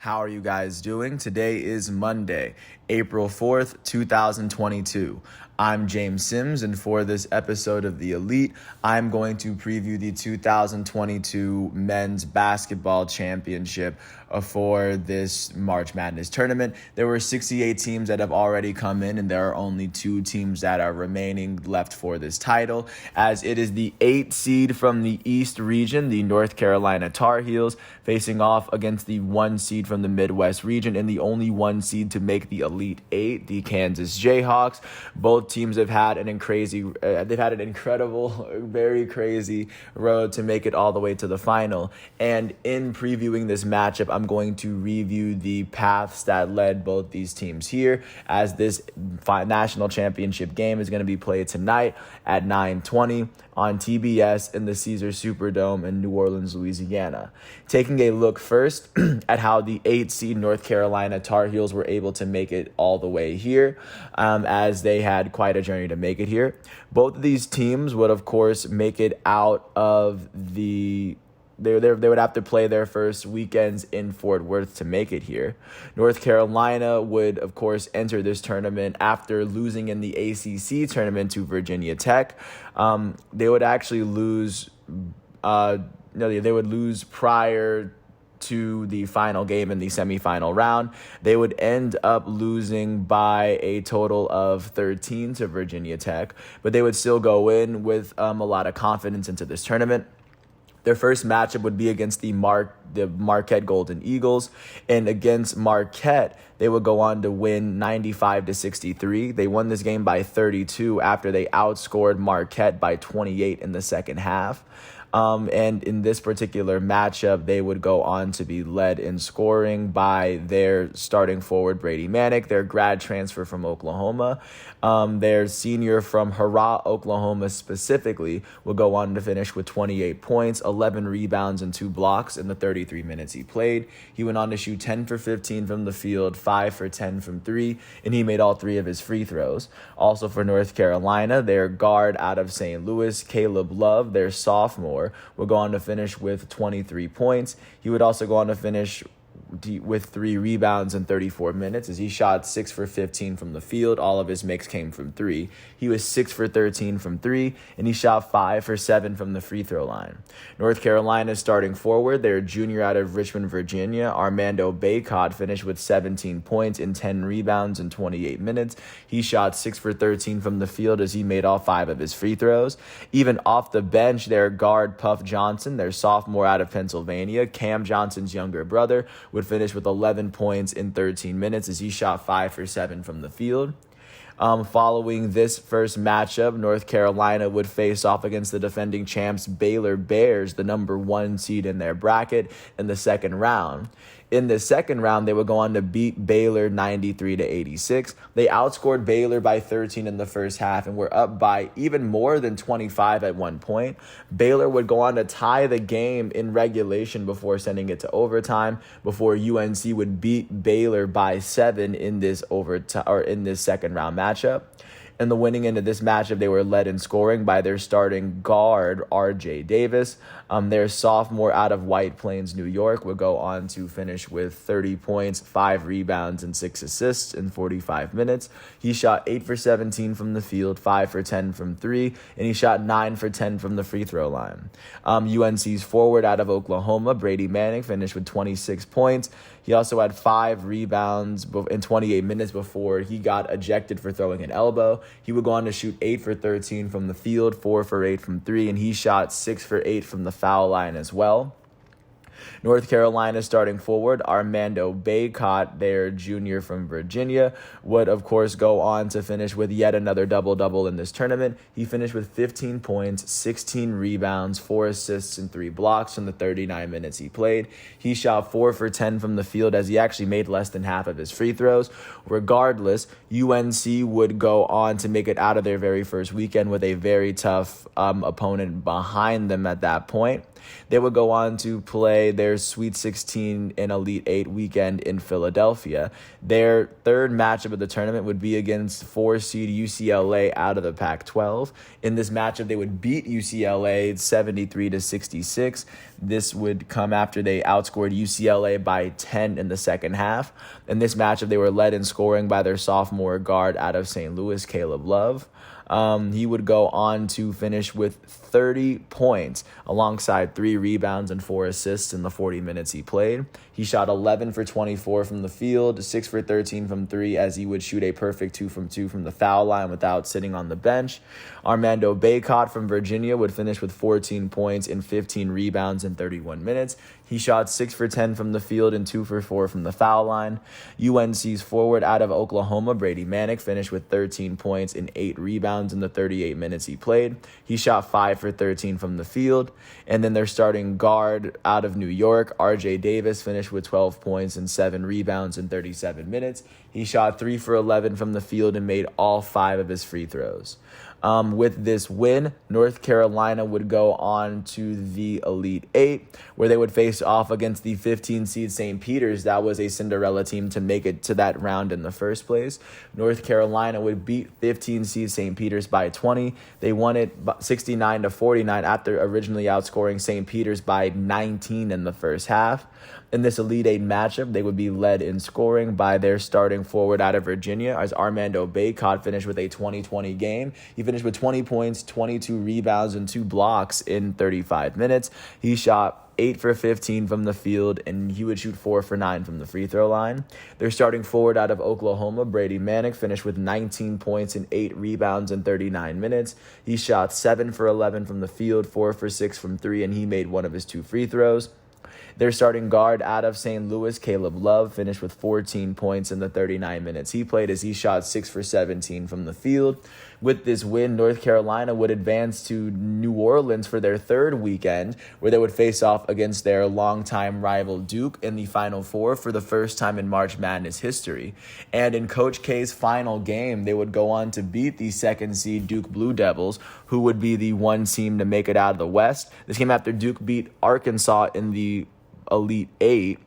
How are you guys doing? Today is Monday, April 4th, 2022. I'm James Sims, and for this episode of The Elite, I'm going to preview the 2022 Men's Basketball Championship for this March Madness tournament. There were 68 teams that have already come in, and there are only 2 teams that are remaining left for this title, as it is the 8th seed from the East region, the North Carolina Tar Heels, facing off against the 1 seed from the Midwest region and the only 1 seed to make the Elite 8, the Kansas Jayhawks. Both teams have had an incredible, very crazy road to make it all the way to the final. And in previewing this matchup, I'm going to review the paths that led both these teams here, as this national championship game is going to be played tonight at 9:20 on TBS in the Caesars Superdome in New Orleans, Louisiana. Taking a look first at how the 8th seed North Carolina Tar Heels were able to make it all the way here, as they had quite a journey to make it here. Both of these teams would, of course, make it out of the... They would have to play their first weekends in Fort Worth to make it here. North Carolina would, of course, enter this tournament after losing in the ACC tournament to Virginia Tech. They would actually lose. They would lose prior to the final game in the semifinal round. They would end up losing by a total of 13 to Virginia Tech, but they would still go in with a lot of confidence into this tournament. Their first matchup would be against the Marquette Golden Eagles, and against Marquette, they would go on to win 95-63. They won this game by 32 after they outscored Marquette by 28 in the second half. And in this particular matchup, they would go on to be led in scoring by their starting forward, Brady Manick, their grad transfer from Oklahoma. Their senior from Hurrah, Oklahoma specifically, will go on to finish with 28 points, 11 rebounds, and 2 blocks in the 33 minutes he played. He went on to shoot 10 for 15 from the field, 5 for 10 from 3, and he made all 3 of his free throws. Also for North Carolina, their guard out of St. Louis, Caleb Love, their sophomore, will go on to finish with 23 points. He would also go on to finish with 3 rebounds in 34 minutes, as he shot 6 for 15 from the field. All of his makes came from 3. He was 6 for 13 from 3, and he shot 5 for 7 from the free throw line. North Carolina's starting forward, their junior out of Richmond, Virginia, Armando Bacot, finished with 17 points and 10 rebounds in 28 minutes. He shot 6 for 13 from the field, as he made all 5 of his free throws. Even off the bench, their guard Puff Johnson, their sophomore out of Pennsylvania, Cam Johnson's younger brother, would finish with 11 points in 13 minutes, as he shot 5 for 7 from the field. Following this first matchup, North Carolina would face off against the defending champs Baylor Bears, the number 1 seed in their bracket, in the second round. In the second round, they would go on to beat Baylor 93-86. They outscored Baylor by 13 in the first half and were up by even more than 25 at one point. Baylor would go on to tie the game in regulation before sending it to overtime, before UNC would beat Baylor by 7 in this second round matchup. In the winning end of this matchup, they were led in scoring by their starting guard, R.J. Davis. Their sophomore out of White Plains, New York, would go on to finish with 30 points, 5 rebounds, and 6 assists in 45 minutes. He shot 8 for 17 from the field, 5 for 10 from 3, and he shot 9 for 10 from the free throw line. UNC's forward out of Oklahoma, Brady Manick, finished with 26 points. He also had 5 rebounds in 28 minutes before he got ejected for throwing an elbow. He would go on to shoot 8 for 13 from the field, 4 for 8 from 3, and he shot 6 for 8 from the foul line as well. North Carolina starting forward, Armando Bacot, their junior from Virginia, would, of course, go on to finish with yet another double-double in this tournament. He finished with 15 points, 16 rebounds, 4 assists, and 3 blocks in the 39 minutes he played. He shot 4 for 10 from the field, as he actually made less than half of his free throws. Regardless, UNC would go on to make it out of their very first weekend with a very tough opponent behind them at that point. They would go on to play their Sweet 16 and Elite 8 weekend in Philadelphia. Their third matchup of the tournament would be against 4-seed UCLA out of the Pac-12. In this matchup, they would beat UCLA 73-66. This would come after they outscored UCLA by 10 in the second half. In this matchup, they were led in scoring by their sophomore guard out of St. Louis, Caleb Love. He would go on to finish with 30 points alongside 3 rebounds and 4 assists in the 40 minutes he played. He shot 11 for 24 from the field, 6 for 13 from 3, as he would shoot a perfect 2 from 2 from the foul line without sitting on the bench. Armando Bacot from Virginia would finish with 14 points and 15 rebounds in 31 minutes. He shot 6 for 10 from the field and 2 for 4 from the foul line. UNC's forward out of Oklahoma, Brady Manick, finished with 13 points and 8 rebounds in the 38 minutes he played. He shot 5 for 13 from the field. And then their starting guard out of New York, RJ Davis, finished with 12 points and 7 rebounds in 37 minutes. He shot 3 for 11 from the field and made all 5 of his free throws. With this win, North Carolina would go on to the Elite 8, where they would face off against the 15-seed St. Peter's. That was a Cinderella team to make it to that round in the first place. North Carolina would beat 15-seed St. Peter's by 20. They won it 69-49 after originally outscoring St. Peter's by 19 in the first half. In this Elite 8 matchup, they would be led in scoring by their starting forward out of Virginia, as Armando Bacot finished with a 20-20 game. He finished with 20 points, 22 rebounds, and 2 blocks in 35 minutes. He shot 8 for 15 from the field, and he would shoot 4 for 9 from the free throw line. Their starting forward out of Oklahoma, Brady Manick, finished with 19 points and 8 rebounds in 39 minutes. He shot 7 for 11 from the field, 4 for 6 from 3, and he made one of his 2 free throws. Their starting guard out of St. Louis, Caleb Love, finished with 14 points in the 39 minutes he played, as he shot 6 for 17 from the field. With this win, North Carolina would advance to New Orleans for their third weekend, where they would face off against their longtime rival Duke in the Final Four for the first time in March Madness history. And in Coach K's final game, they would go on to beat the second seed Duke Blue Devils, who would be the one team to make it out of the West. This came after Duke beat Arkansas in the Elite 8.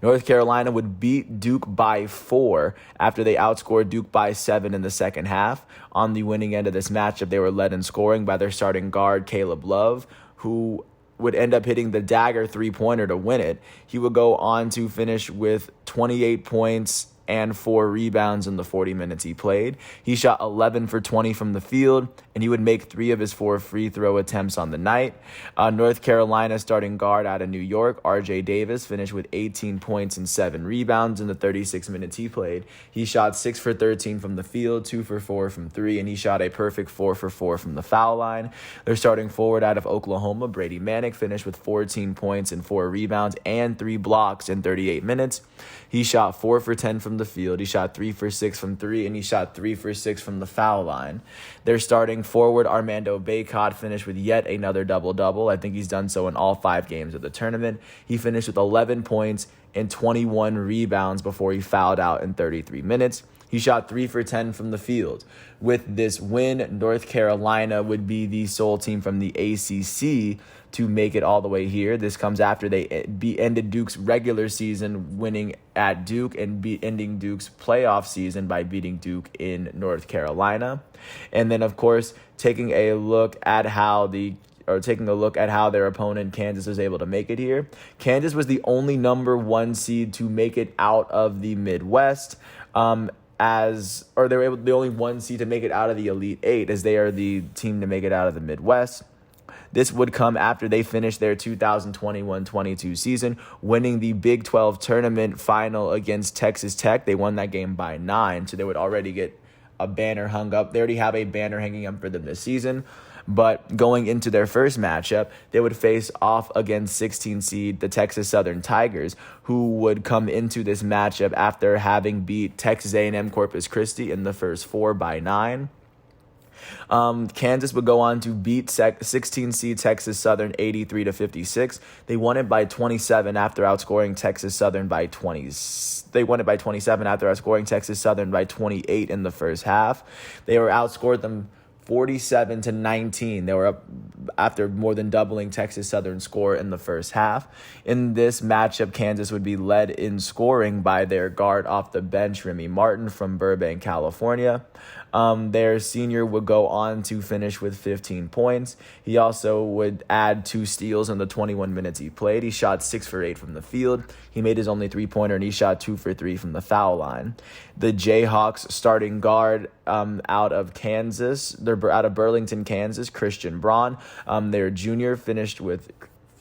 North Carolina would beat Duke by 4 after they outscored Duke by 7 in the second half. On the winning end of this matchup, they were led in scoring by their starting guard, Caleb Love, who would end up hitting the dagger three-pointer to win it. He would go on to finish with 28 points and 4 rebounds in the 40 minutes he played. He shot 11 for 20 from the field, and he would make 3 of his 4 free throw attempts on the night. North Carolina starting guard out of New York, RJ Davis, finished with 18 points and 7 rebounds in the 36 minutes he played. He shot 6 for 13 from the field, 2 for 4 from 3, and he shot a perfect 4 for 4 from the foul line. Their starting forward out of Oklahoma, Brady Manick, finished with 14 points and 4 rebounds and 3 blocks in 38 minutes. He shot 4 for 10 from the field. He shot 3 for 6 from 3, and he shot 3 for 6 from the foul line. Their starting forward, Armando Bacot, finished with yet another double-double. I think he's done so in all 5 games of the tournament. He finished with 11 points and 21 rebounds before he fouled out in 33 minutes. He shot 3 for 10 from the field. With this win, North Carolina would be the sole team from the ACC to make it all the way here. This comes after they ended Duke's regular season winning at Duke and ending Duke's playoff season by beating Duke in North Carolina. And then, of course, taking a look at how their opponent, Kansas, was able to make it here. Kansas was the only number 1 seed to make it out of the Midwest. They were the only 1 seed to make it out of the Elite 8, as they are the team to make it out of the Midwest. This would come after they finished their 2021-22 season, winning the Big 12 tournament final against Texas Tech. They won that game by 9, so they would already get a banner hung up. They already have a banner hanging up for them this season. But going into their first matchup, they would face off against 16 seed, the Texas Southern Tigers, who would come into this matchup after having beat Texas A&M Corpus Christi in the first 4 by 9. Kansas would go on to beat 16 seed Texas Southern 83-56. They won it by 27 after outscoring Texas Southern by 20. They won it by 27 after outscoring Texas Southern by 28 in the first half. They were outscored them 47-19. They were up after more than doubling Texas Southern's score in the first half. In this matchup, Kansas would be led in scoring by their guard off the bench, Remy Martin from Burbank, California. Their senior would go on to finish with 15 points. He also would add 2 steals in the 21 minutes he played. He shot 6 for 8 from the field. He made his only 3-pointer, and he shot 2 for 3 from the foul line. The Jayhawks starting guard out of Kansas, they're out of Burlington, Kansas, Christian Braun. Their junior finished with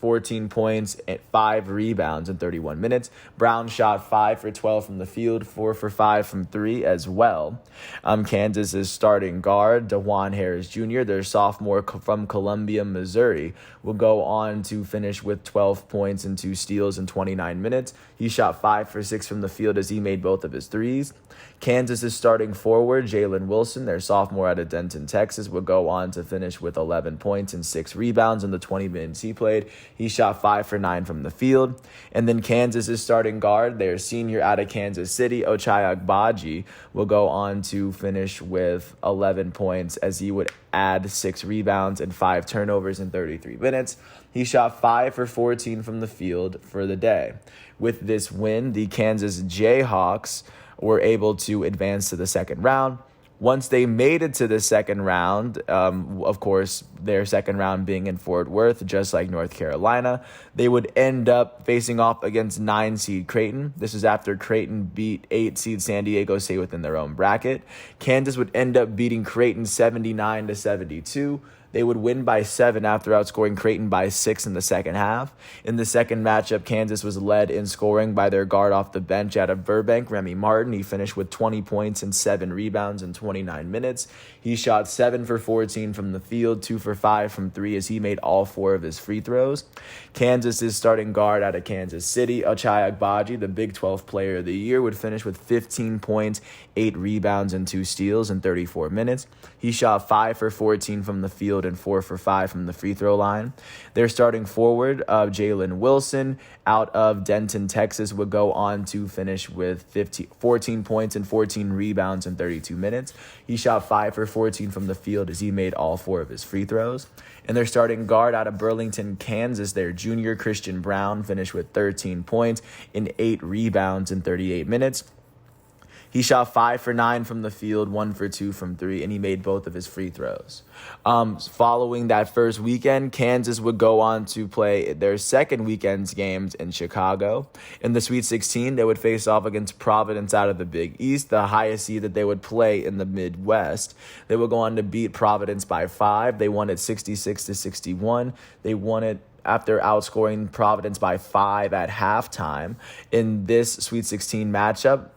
14 points and 5 rebounds in 31 minutes. Brown shot 5 for 12 from the field, 4 for 5 from 3 as well. Kansas's starting guard, DeJuan Harris Jr., their sophomore from Columbia, Missouri, will go on to finish with 12 points and 2 steals in 29 minutes. He shot 5 for 6 from the field as he made both of his threes. Kansas's starting forward, Jalen Wilson, their sophomore out of Denton, Texas, would go on to finish with 11 points and 6 rebounds in the 20 minutes he played. He shot 5 for 9 from the field. And then Kansas's starting guard, their senior out of Kansas City, Ochai Agbaji, will go on to finish with 11 points as he would add 6 rebounds and 5 turnovers in 33 minutes. He shot 5 for 14 from the field for the day. With this win, the Kansas Jayhawks were able to advance to the second round. Once they made it to the second round, of course, their second round being in Fort Worth, just like North Carolina, they would end up facing off against 9-seed Creighton. This is after Creighton beat 8-seed San Diego State within their own bracket. Kansas would end up beating Creighton 79-72. They would win by 7 after outscoring Creighton by 6 in the second half. In the second matchup, Kansas was led in scoring by their guard off the bench out of Burbank, Remy Martin. He finished with 20 points and 7 rebounds in 29 minutes. He shot 7 for 14 from the field, 2 for 5 from 3 as he made all 4 of his free throws. Kansas's starting guard out of Kansas City, Ochai Agbaji, the Big 12 Player of the Year, would finish with 15 points, 8 rebounds, and 2 steals in 34 minutes. He shot 5 for 14 from the field and 4 for 5 from the free throw line. Their starting forward, Jalen Wilson, out of Denton, Texas, would go on to finish with 14 points and 14 rebounds in 32 minutes. He shot 5 for 14 from the field as he made all 4 of his free throws. And their starting guard out of Burlington, Kansas, their junior, Christian Braun, finished with 13 points and 8 rebounds in 38 minutes. He shot 5 for 9 from the field, 1 for 2 from 3, and he made both of his free throws. Following that first weekend, Kansas would go on to play their second weekend's games in Chicago. In the Sweet 16, they would face off against Providence out of the Big East, the highest seed that they would play in the Midwest. They would go on to beat Providence by 5. They won it 66-61. They won it after outscoring Providence by 5 at halftime. In this Sweet 16 matchup,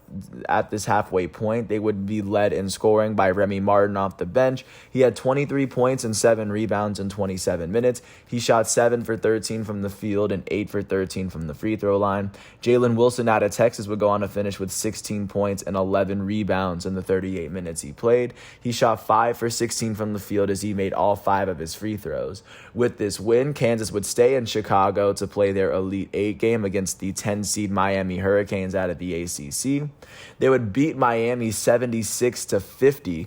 at this halfway point, they would be led in scoring by Remy Martin off the bench. He had 23 points and 7 rebounds in 27 minutes. He shot 7 for 13 from the field and 8 for 13 from the free throw line. Jalen Wilson out of Texas would go on to finish with 16 points and 11 rebounds in the 38 minutes he played. He shot 5 for 16 from the field as he made all 5 of his free throws. With this win, Kansas would stay in Chicago to play their Elite 8 game against the 10-seed Miami Hurricanes out of the ACC. They would beat Miami 76-50.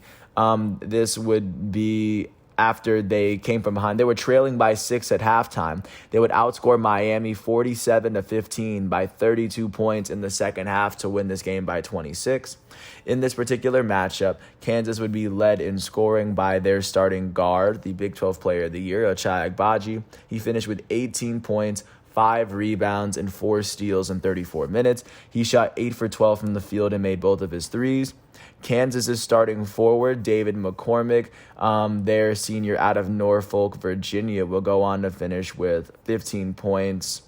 This would be after they came from behind. They were trailing by 6 at halftime. They would outscore Miami 47-15 by 32 points in the second half to win this game by 26. In this particular matchup, Kansas would be led in scoring by their starting guard, the Big 12 Player of the Year, Ochai Agbaji. He finished with 18 points, 5 rebounds, and 4 steals in 34 minutes. He shot 8 for 12 from the field and made both of his threes. Kansas's starting forward, David McCormick, their senior out of Norfolk, Virginia, will go on to finish with 15 points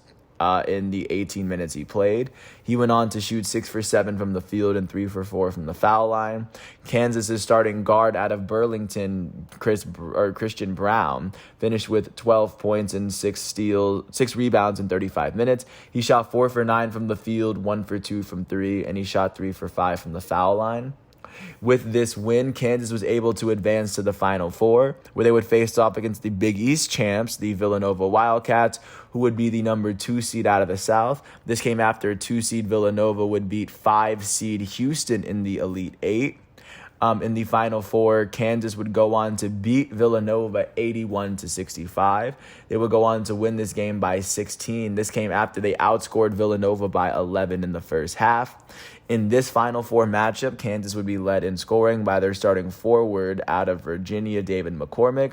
in the 18 minutes he played. He went on to shoot 6 for 7 from the field and 3 for 4 from the foul line. Kansas's starting guard out of Burlington, Christian Braun, finished with 12 points and 6 rebounds in 35 minutes. He shot 4 for 9 from the field, 1 for 2 from 3, and he shot 3 for 5 from the foul line. With this win, Kansas was able to advance to the Final Four, where they would face off against the Big East champs, the Villanova Wildcats, who would be the number 2 seed out of the South. This came after 2-seed Villanova would beat 5-seed Houston in the Elite 8. In the Final Four, Kansas would go on to beat Villanova 81-65. They would go on to win this game by 16. This came after they outscored Villanova by 11 in the first half. In this Final Four matchup, Kansas would be led in scoring by their starting forward out of Virginia, David McCormick.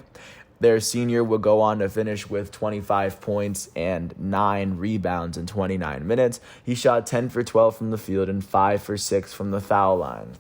Their senior would go on to finish with 25 points and 9 rebounds in 29 minutes. He shot 10 for 12 from the field and 5 for 6 from the foul line.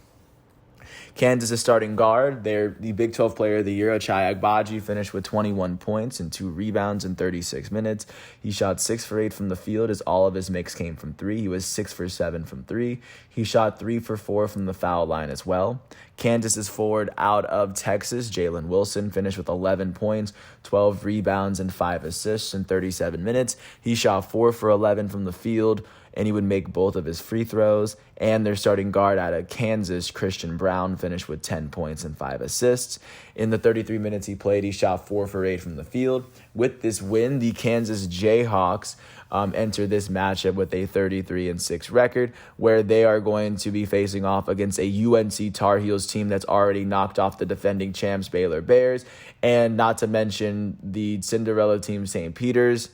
Kansas' starting guard, the Big 12 Player of the Year, Ochai Agbaji, finished with 21 points and 2 rebounds in 36 minutes. He shot 6 for 8 from the field as all of his makes came from 3. He was 6 for 7 from 3. He shot 3 for 4 from the foul line as well. Kansas' forward out of Texas, Jalen Wilson, finished with 11 points, 12 rebounds, and 5 assists in 37 minutes. He shot 4 for 11 from the field, and he would make both of his free throws. And their starting guard out of Kansas, Christian Brown, finished with 10 points and 5 assists. In the 33 minutes he played, he shot 4 for 8 from the field. With this win, the Kansas Jayhawks enter this matchup with a 33-6 record, where they are going to be facing off against a UNC Tar Heels team that's already knocked off the defending champs Baylor Bears, and not to mention the Cinderella team St. Peter's,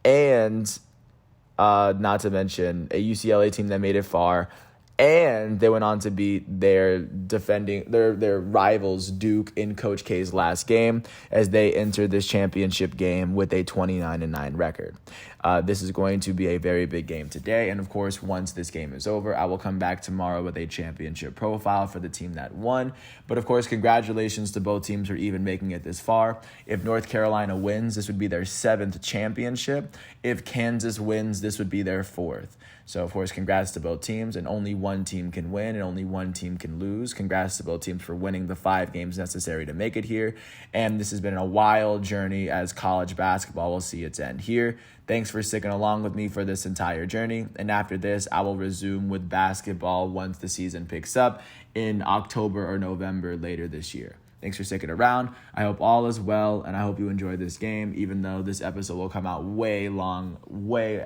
and not to mention a UCLA team that made it far. And they went on to beat their rivals Duke in Coach K's last game as they entered this championship game with a 29-9 record. This is going to be a very big game today. And of course, once this game is over, I will come back tomorrow with a championship profile for the team that won. But of course, congratulations to both teams for even making it this far. If North Carolina wins, this would be their 7th championship. If Kansas wins, this would be their 4th. So, of course, congrats to both teams, and only one team can win and only one team can lose. Congrats to both teams for winning the 5 games necessary to make it here. And this has been a wild journey as college basketball will see its end here. Thanks for sticking along with me for this entire journey. And after this, I will resume with basketball once the season picks up in October or November later this year. Thanks for sticking around. I hope all is well, and I hope you enjoyed this game, even though this episode will come out way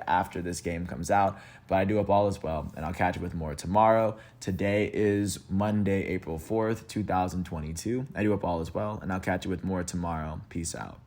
after this game comes out. But I do hope all is well, and I'll catch you with more tomorrow. Today is Monday, April 4th, 2022. I do hope all is well, and I'll catch you with more tomorrow. Peace out.